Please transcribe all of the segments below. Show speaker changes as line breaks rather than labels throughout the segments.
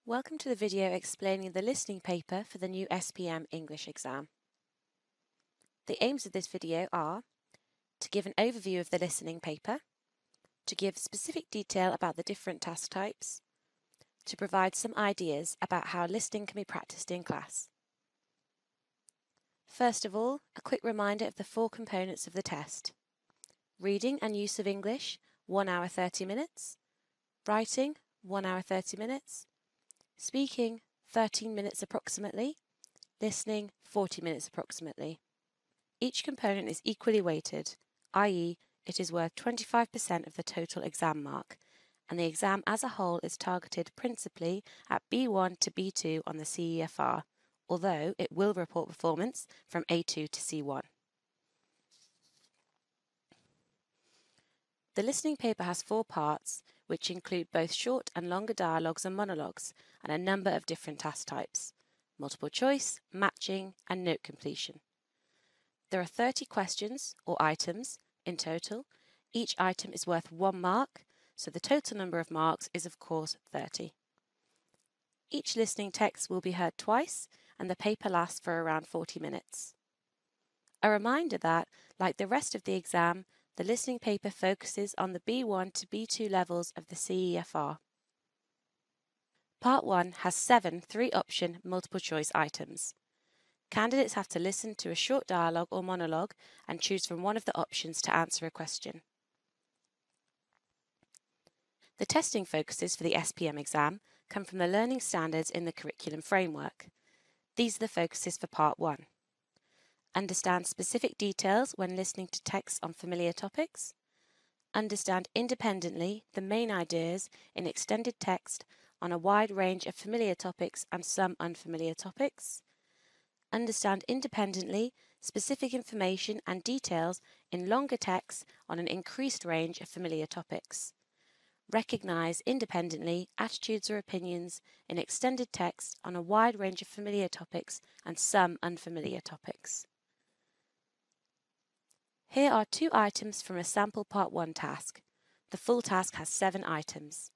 Welcome to the video explaining the listening paper for the new SPM English exam. The aims of this video are to give an overview of the listening paper, to give specific detail about the different task types, to provide some ideas about how listening can be practiced in class. First of all, a quick reminder of the 4 components of the test. Reading and use of English, 1 hour 30 minutes. Writing, 1 hour 30 minutes. Speaking, 13 minutes approximately. Listening, 40 minutes approximately. Each component is equally weighted, i.e. it is worth 25% of the total exam mark, and the exam as a whole is targeted principally at B1 to B2 on the CEFR, although it will report performance from A2 to C1. The listening paper has 4 parts, which include both short and longer dialogues and monologues, and a number of different task types: multiple choice, matching, and note completion. There are 30 questions, or items, in total. Each item is worth 1 mark, so the total number of marks is of course 30. Each listening text will be heard twice, and the paper lasts for around 40 minutes. A reminder that, like the rest of the exam, the listening paper focuses on the B1 to B2 levels of the CEFR. Part 1 has 7 3-option multiple-choice items. Candidates have to listen to a short dialogue or monologue and choose from one of the options to answer a question. The testing focuses for the SPM exam come from the learning standards in the curriculum framework. These are the focuses for Part 1. Understand specific details when listening to texts on familiar topics. Understand independently the main ideas in extended text on a wide range of familiar topics and some unfamiliar topics. Understand independently specific information and details in longer texts on an increased range of familiar topics. Recognize independently attitudes or opinions in extended text on a wide range of familiar topics and some unfamiliar topics. Here are 2 items from a sample Part 1 task. The full task has 7 items.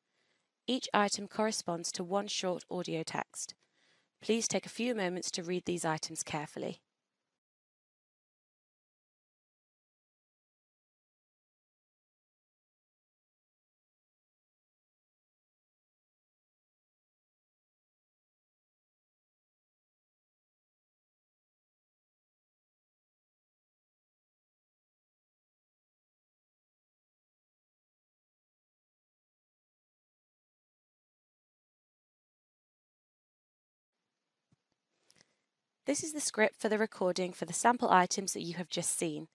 Each item corresponds to 1 short audio text. Please take a few moments to read these items carefully. This is the script for the recording for the sample items that you have just seen.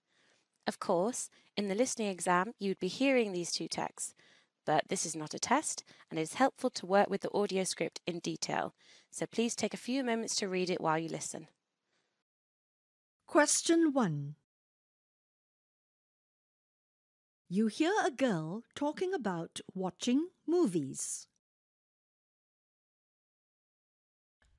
Of course, in the listening exam, you would be hearing these 2 texts, but this is not a test, and it is helpful to work with the audio script in detail, so please take a few moments to read it while you listen.
Question 1. You hear a girl talking about watching movies.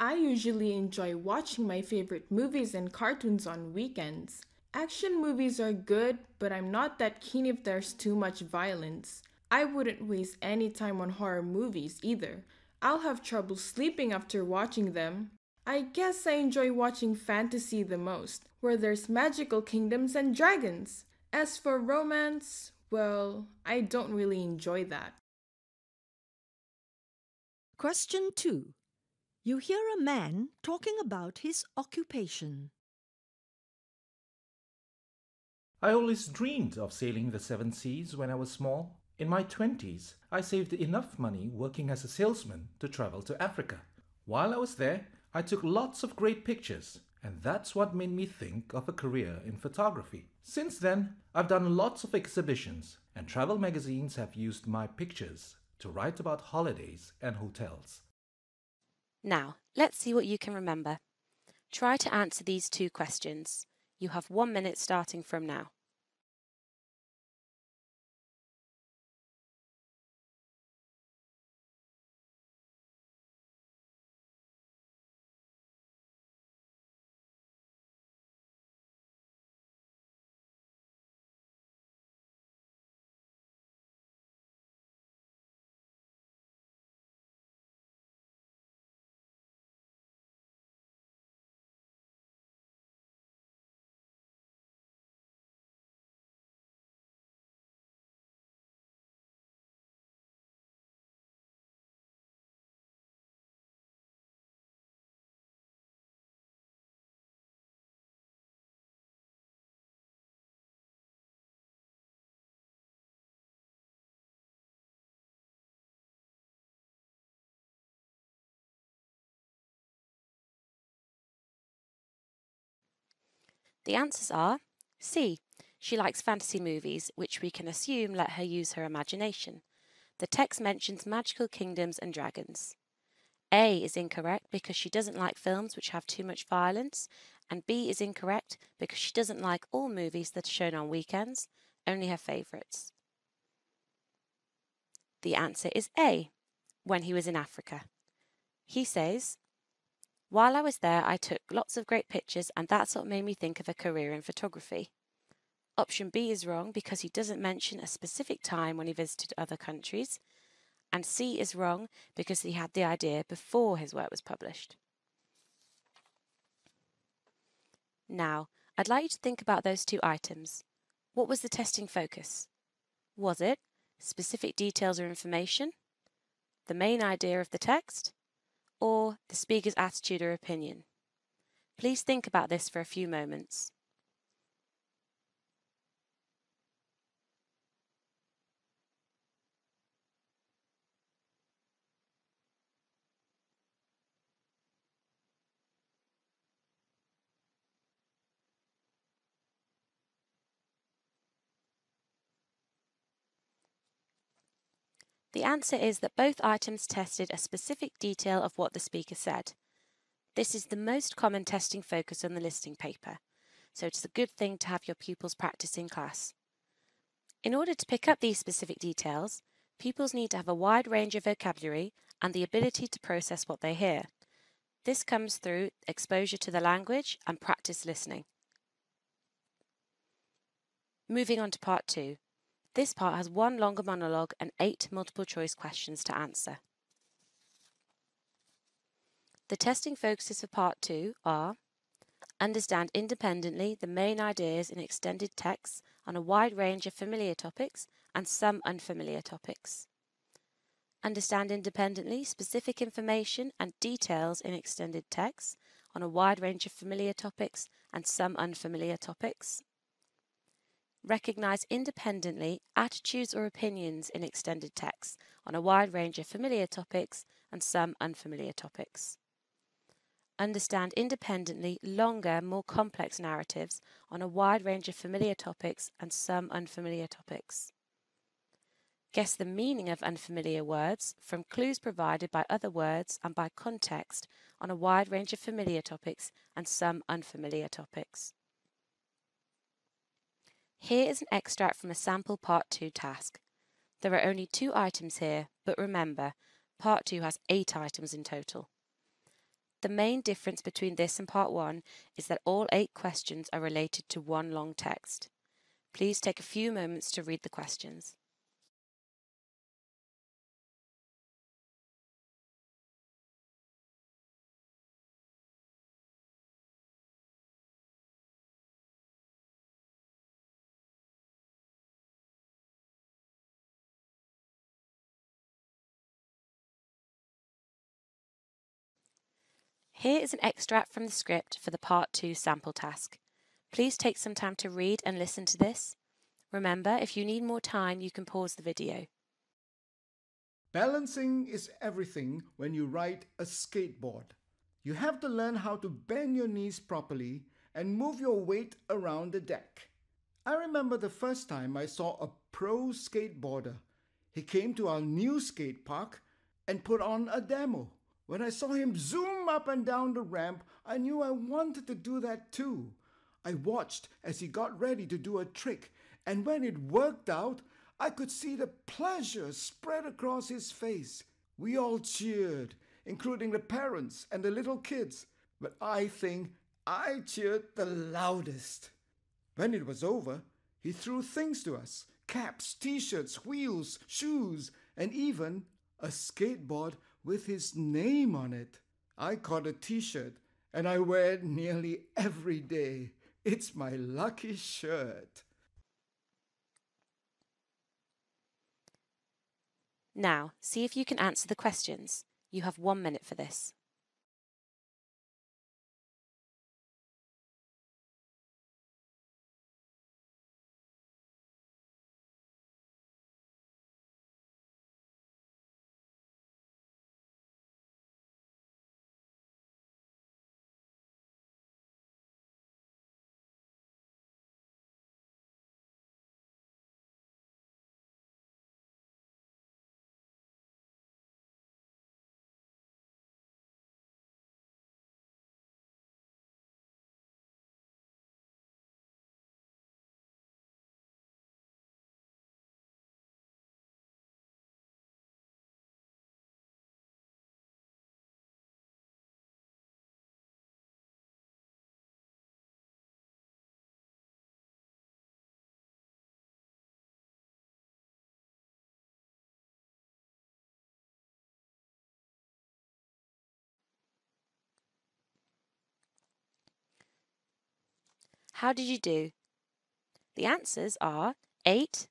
I usually enjoy watching my favorite movies and cartoons on weekends. Action movies are good, but I'm not that keen if there's too much violence. I wouldn't waste any time on horror movies either. I'll have trouble sleeping after watching them. I guess I enjoy watching fantasy the most, where there's magical kingdoms and dragons. As for romance, well, I don't really enjoy that.
Question 2. You hear a man talking about his occupation.
I always dreamed of sailing the 7 seas when I was small. In my 20s, I saved enough money working as a salesman to travel to Africa. While I was there, I took lots of great pictures, and that's what made me think of a career in photography. Since then, I've done lots of exhibitions, and travel magazines have used my pictures to write about holidays and hotels.
Now, let's see what you can remember. Try to answer these 2 questions. You have 1 minute starting from now. The answers are C. She likes fantasy movies, which we can assume let her use her imagination. The text mentions magical kingdoms and dragons. A is incorrect because she doesn't like films which have too much violence, and B is incorrect because she doesn't like all movies that are shown on weekends, only her favourites. The answer is A, when he was in Africa. He says, "While I was there, I took lots of great pictures, and that's what made me think of a career in photography." Option B is wrong because he doesn't mention a specific time when he visited other countries, and C is wrong because he had the idea before his work was published. Now, I'd like you to think about those two items. What was the testing focus? Was it specific details or information, the main idea of the text, or the speaker's attitude or opinion? Please think about this for a few moments. The answer is that both items tested a specific detail of what the speaker said. This is the most common testing focus on the listening paper, so it's a good thing to have your pupils practice in class. In order to pick up these specific details, pupils need to have a wide range of vocabulary and the ability to process what they hear. This comes through exposure to the language and practice listening. Moving on to part 2. This part has 1 longer monologue and 8 multiple choice questions to answer. The testing focuses for part 2 are: understand independently the main ideas in extended texts on a wide range of familiar topics and some unfamiliar topics. Understand independently specific information and details in extended texts on a wide range of familiar topics and some unfamiliar topics. Recognize independently attitudes or opinions in extended texts on a wide range of familiar topics and some unfamiliar topics. Understand independently longer, more complex narratives on a wide range of familiar topics and some unfamiliar topics. Guess the meaning of unfamiliar words from clues provided by other words and by context on a wide range of familiar topics and some unfamiliar topics. Here is an extract from a sample Part 2 task. There are only 2 items here, but remember, Part 2 has 8 items in total. The main difference between this and Part 1 is that all 8 questions are related to one long text. Please take a few moments to read the questions. Here is an extract from the script for the Part 2 sample task. Please take some time to read and listen to this. Remember, if you need more time, you can pause the video.
Balancing is everything when you ride a skateboard. You have to learn how to bend your knees properly and move your weight around the deck. I remember the first time I saw a pro skateboarder. He came to our new skate park and put on a demo. When I saw him zoom up and down the ramp, I knew I wanted to do that too. I watched as he got ready to do a trick, and when it worked out, I could see the pleasure spread across his face. We all cheered, including the parents and the little kids, but I think I cheered the loudest. When it was over, he threw things to us: caps, t-shirts, wheels, shoes, and even a skateboard with his name on it. I caught a t-shirt and I wear it nearly every day. It's my lucky shirt.
Now, see if you can answer the questions. You have 1 minute for this. How did you do? The answers are 8.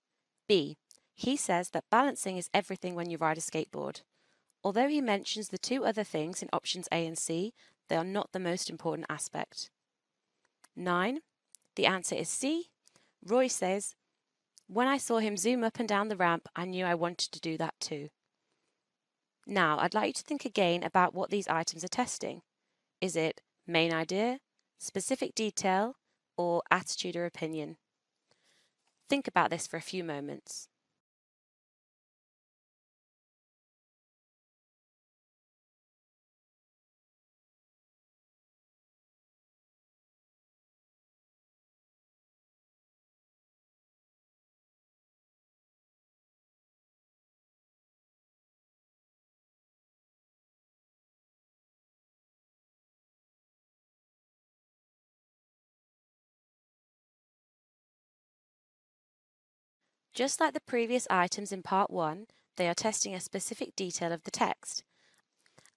B. He says that balancing is everything when you ride a skateboard. Although he mentions the two other things in options A and C, they are not the most important aspect. 9. The answer is C. Roy says, when I saw him zoom up and down the ramp, I knew I wanted to do that too. Now, I'd like you to think again about what these items are testing. Is it main idea, specific detail, or attitude or opinion? Think about this for a few moments. Just like the previous items in Part 1, they are testing a specific detail of the text.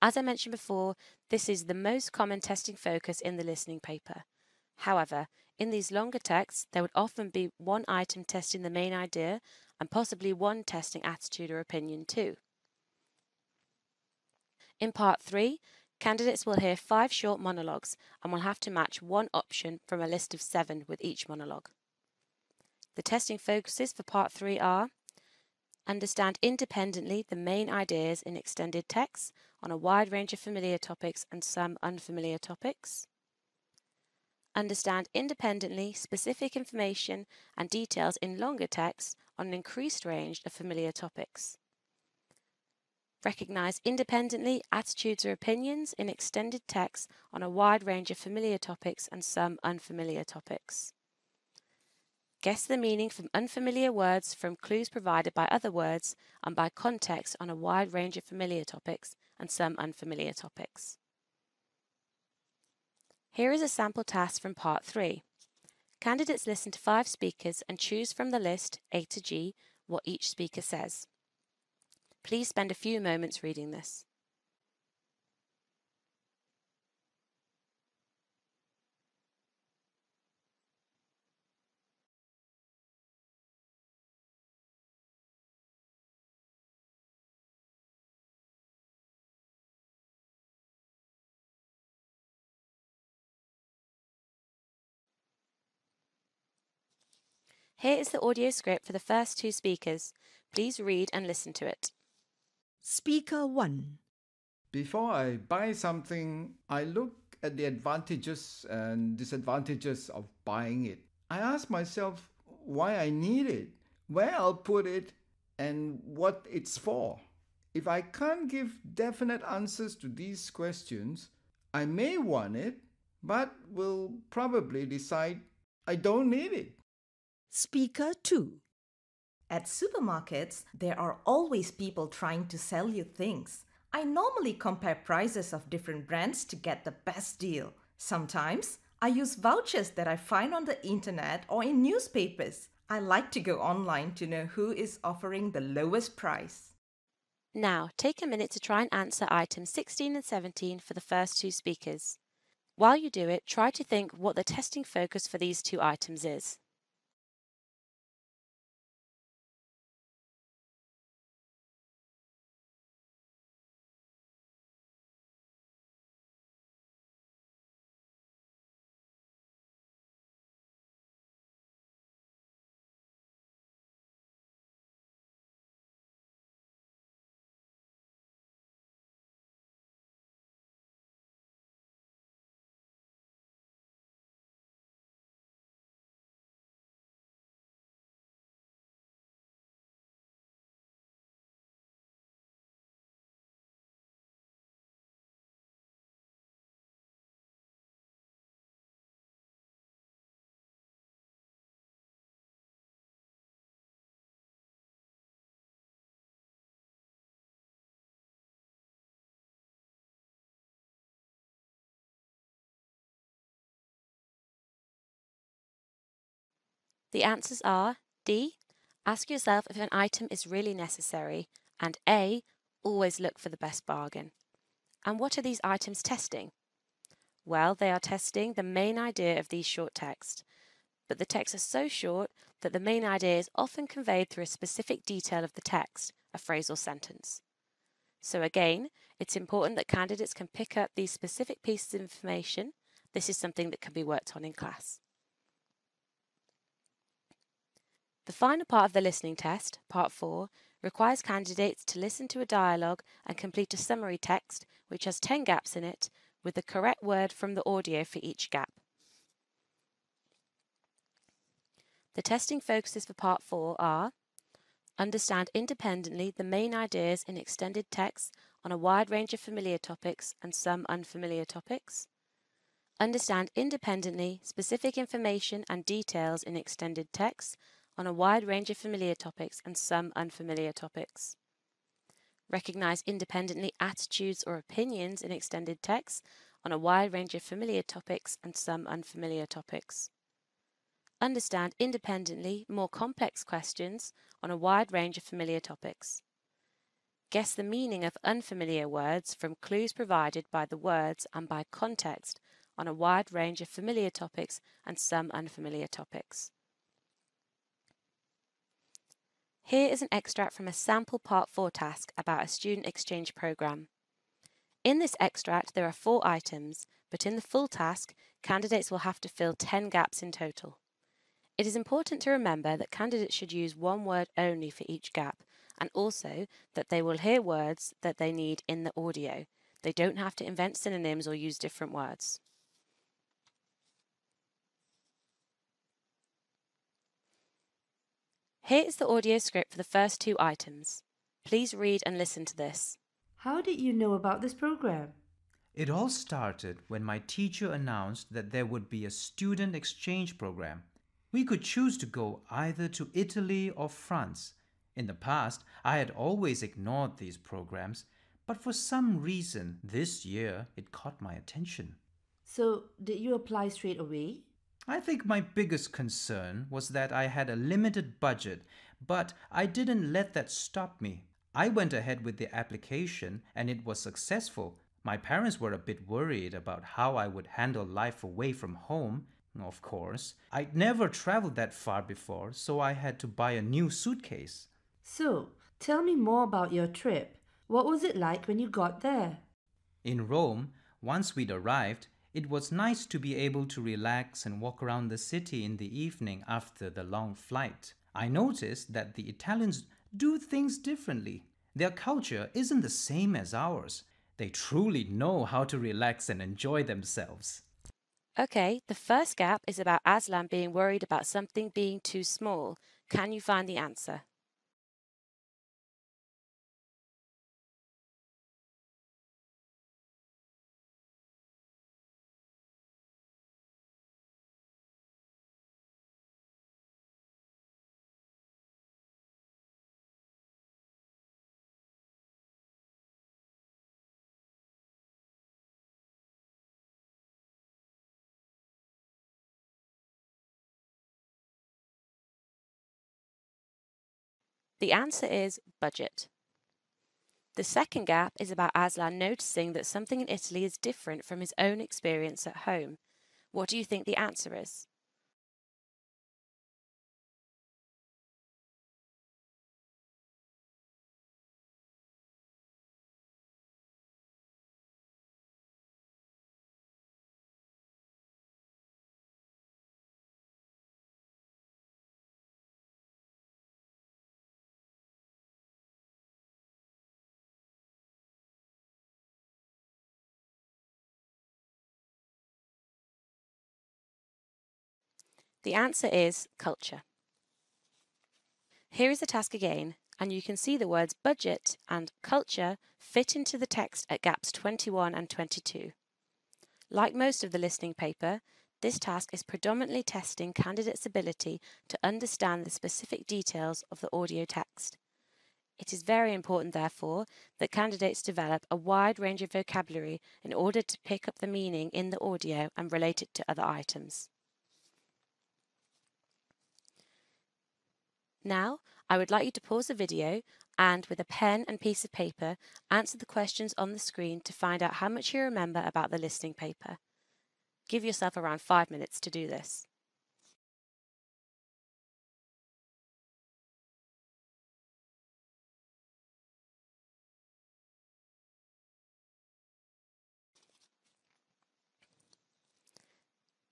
As I mentioned before, this is the most common testing focus in the listening paper. However, in these longer texts, there would often be one item testing the main idea and possibly one testing attitude or opinion too. In Part 3, candidates will hear 5 short monologues and will have to match one option from a list of 7 with each monologue. The testing focuses for Part 3 are: understand independently the main ideas in extended texts on a wide range of familiar topics and some unfamiliar topics. Understand independently specific information and details in longer texts on an increased range of familiar topics. Recognize independently attitudes or opinions in extended texts on a wide range of familiar topics and some unfamiliar topics. Guess the meaning from unfamiliar words from clues provided by other words and by context on a wide range of familiar topics and some unfamiliar topics. Here is a sample task from Part 3. Candidates listen to 5 speakers and choose from the list, A to G, what each speaker says. Please spend a few moments reading this. Here is the audio script for the first 2 speakers. Please read and listen to it.
Speaker 1.
Before I buy something, I look at the advantages and disadvantages of buying it. I ask myself why I need it, where I'll put it, and what it's for. If I can't give definite answers to these questions, I may want it, but will probably decide I don't need it.
Speaker 2.
At supermarkets, there are always people trying to sell you things. I normally compare prices of different brands to get the best deal. Sometimes, I use vouchers that I find on the internet or in newspapers. I like to go online to know who is offering the lowest price.
Now, take a minute to try and answer items 16 and 17 for the first 2 speakers. While you do it, try to think what the testing focus for these 2 items is. The answers are D. Ask yourself if an item is really necessary, and A. Always look for the best bargain. And what are these items testing? Well, they are testing the main idea of these short texts. but the texts are so short that the main idea is often conveyed through a specific detail of the text, a phrase or sentence. So again, it's important that candidates can pick up these specific pieces of information. This is something that can be worked on in class. The final part of the listening test, Part 4, requires candidates to listen to a dialogue and complete a summary text which has 10 gaps in it, with the correct word from the audio for each gap. The testing focuses for Part 4 are: understand independently the main ideas in extended texts on a wide range of familiar topics and some unfamiliar topics. Understand independently specific information and details in extended texts on a wide range of familiar topics and some unfamiliar topics. Recognize independently attitudes or opinions in extended texts on a wide range of familiar topics and some unfamiliar topics. Understand independently more complex questions on a wide range of familiar topics. Guess the meaning of unfamiliar words from clues provided by the words and by context on a wide range of familiar topics and some unfamiliar topics. Here is an extract from a sample Part 4 task about a student exchange programme. In this extract there are 4 items, but in the full task, candidates will have to fill 10 gaps in total. It is important to remember that candidates should use one word only for each gap, and also that they will hear words that they need in the audio. They don't have to invent synonyms or use different words. Here is the audio script for the first 2 items. Please read and listen to this.
How did you know about this program?
It all started when my teacher announced that there would be a student exchange program. We could choose to go either to Italy or France. In the past, I had always ignored these programs, but for some reason this year it caught my attention.
So, did you apply straight away?
I think my biggest concern was that I had a limited budget, but I didn't let that stop me. I went ahead with the application and it was successful. My parents were a bit worried about how I would handle life away from home. Of course, I'd never traveled that far before, so I had to buy a new suitcase.
So, tell me more about your trip. What was it like when you got there?
In Rome, once we'd arrived, it was nice to be able to relax and walk around the city in the evening after the long flight. I noticed that the Italians do things differently. Their culture isn't the same as ours. They truly know how to relax and enjoy themselves.
Okay, the first gap is about Aslan being worried about something being too small. Can you find the answer? The answer is budget. The second gap is about Aslan noticing that something in Italy is different from his own experience at home. What do you think the answer is? The answer is culture. Here is the task again, and you can see the words budget and culture fit into the text at gaps 21 and 22. Like most of the listening paper, this task is predominantly testing candidates' ability to understand the specific details of the audio text. It is very important, therefore, that candidates develop a wide range of vocabulary in order to pick up the meaning in the audio and relate it to other items. Now, I would like you to pause the video and, with a pen and piece of paper, answer the questions on the screen to find out how much you remember about the listening paper. Give yourself around 5 minutes to do this.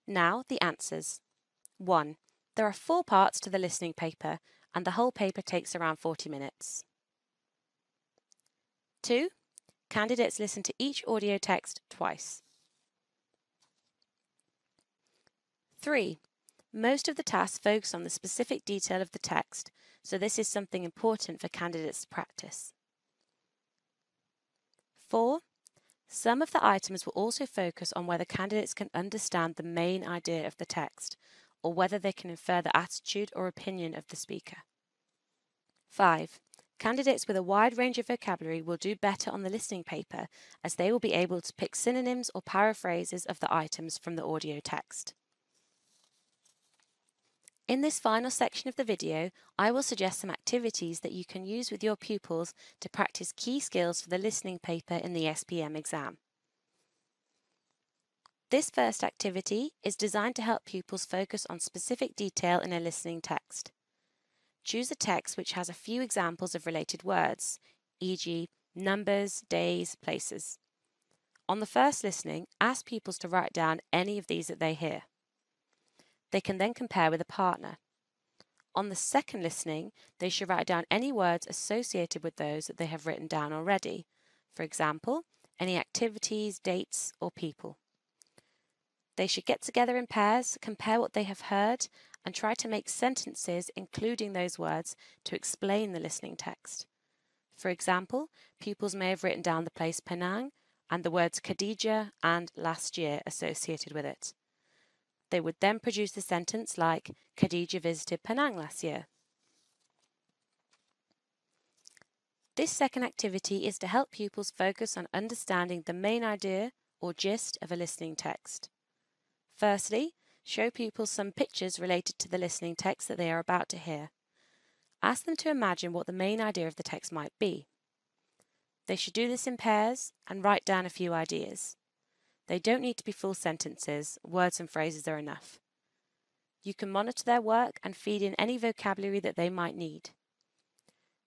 Now the answers. 1. There are 4 parts to the listening paper, and the whole paper takes around 40 minutes. 2. Candidates listen to each audio text twice. 3. Most of the tasks focus on the specific detail of the text, so this is something important for candidates to practice. 4. Some of the items will also focus on whether candidates can understand the main idea of the text, or whether they can infer the attitude or opinion of the speaker. 5. Candidates with a wide range of vocabulary will do better on the listening paper, as they will be able to pick synonyms or paraphrases of the items from the audio text. In this final section of the video, I will suggest some activities that you can use with your pupils to practice key skills for the listening paper in the SPM exam. This first activity is designed to help pupils focus on specific detail in a listening text. Choose a text which has a few examples of related words, e.g., numbers, days, places. On the first listening, ask pupils to write down any of these that they hear. They can then compare with a partner. On the second listening, they should write down any words associated with those that they have written down already. For example, any activities, dates, or people. They should get together in pairs, compare what they have heard, and try to make sentences including those words to explain the listening text. For example, pupils may have written down the place Penang and the words Khadija and last year associated with it. They would then produce a sentence like, Khadija visited Penang last year. This second activity is to help pupils focus on understanding the main idea or gist of a listening text. Firstly, show pupils some pictures related to the listening text that they are about to hear. Ask them to imagine what the main idea of the text might be. They should do this in pairs and write down a few ideas. They don't need to be full sentences, words and phrases are enough. You can monitor their work and feed in any vocabulary that they might need.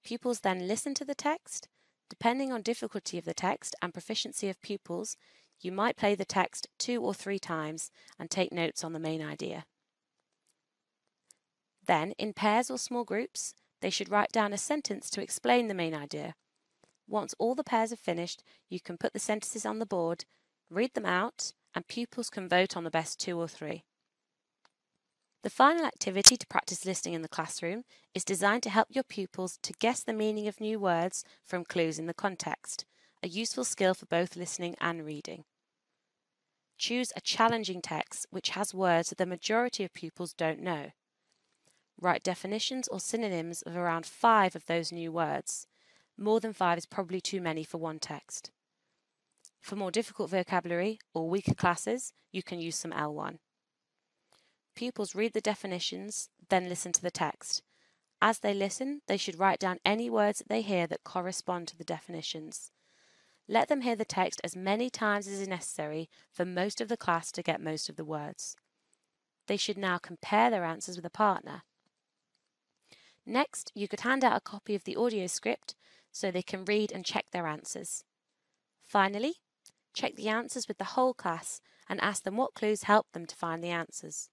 Pupils then listen to the text. Depending on difficulty of the text and proficiency of pupils, you might play the text 2 or 3 times and take notes on the main idea. Then, in pairs or small groups, they should write down a sentence to explain the main idea. Once all the pairs are finished, you can put the sentences on the board, read them out, and pupils can vote on the best 2 or 3. The final activity to practice listening in the classroom is designed to help your pupils to guess the meaning of new words from clues in the context, a useful skill for both listening and reading. Choose a challenging text which has words that the majority of pupils don't know. Write definitions or synonyms of around 5 of those new words. More than 5 is probably too many for one text. For more difficult vocabulary or weaker classes, you can use some L1. Pupils read the definitions, then listen to the text. As they listen, they should write down any words that they hear that correspond to the definitions. Let them hear the text as many times as is necessary for most of the class to get most of the words. They should now compare their answers with a partner. Next, you could hand out a copy of the audio script so they can read and check their answers. Finally, check the answers with the whole class and ask them what clues helped them to find the answers.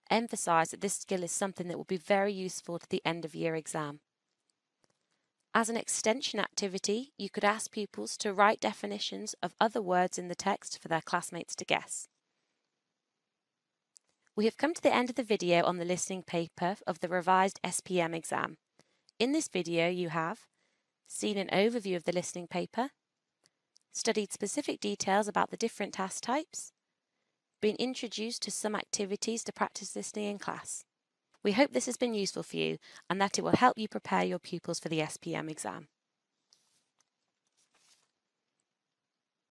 Emphasise that this skill is something that will be very useful to the end of year exam. As an extension activity, you could ask pupils to write definitions of other words in the text for their classmates to guess. We have come to the end of the video on the listening paper of the revised SPM exam. In this video you have seen an overview of the listening paper, studied specific details about the different task types, been introduced to some activities to practice listening in class. We hope this has been useful for you and that it will help you prepare your pupils for the SPM exam.